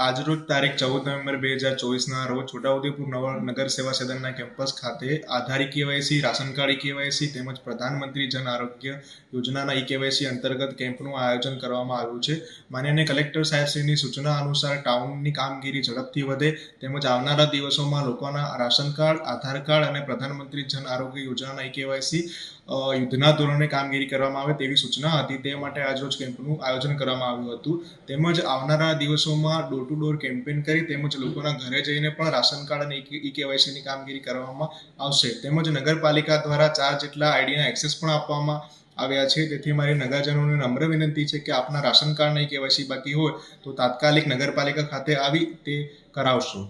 આજરોજ તારીખ 14 નવેમ્બર 2024ના રોજ છોટાઉદેપુર નગર સેવા સદનના કેમ્પસ ખાતે આધાર કેવાયસી, રાશન કાર્ડ કેવાયસી તેમજ પ્રધાનમંત્રી જન આરોગ્ય યોજનાના કેવાયસી અંતર્ગત કેમ્પનું આયોજન કરવામાં આવ્યું છે. માનનીય કલેક્ટર સાહેબશ્રીની સૂચના અનુસાર ટાઉનની કામગીરી ઝડપથી વધે તેમજ આવનારા દિવસોમાં લોકોના રાશન કાર્ડ, આધાર કાર્ડ અને પ્રધાનમંત્રી જન આરોગ્ય યોજનાના કેવાયસી યુદ્ધના ધોરણે કામગીરી કરવામાં આવે તેવી સૂચના હતી. તે માટે આજરોજ કેમ્પનું આયોજન કરવામાં આવ્યું હતું. તેમજ આવનારા દિવસોમાં ડોર ટુ ડોર કેમ્પેન કરી તેમજ લોકોના ઘરે જઈને પણ રાશન કાર્ડ અને કેવાયસીની કામગીરી કરવામાં આવશે. તેમજ નગરપાલિકા દ્વારા 4 જેટલા આઈડીના એક્સેસ પણ આપવામાં આવ્યા છે. તેથી મારી નગરજનોને નમ્ર વિનંતી છે કે આપના રાશન કાર્ડ કેવાયસી બાકી હોય તો તાત્કાલિક નગરપાલિકા ખાતે આવી તે કરાવશો.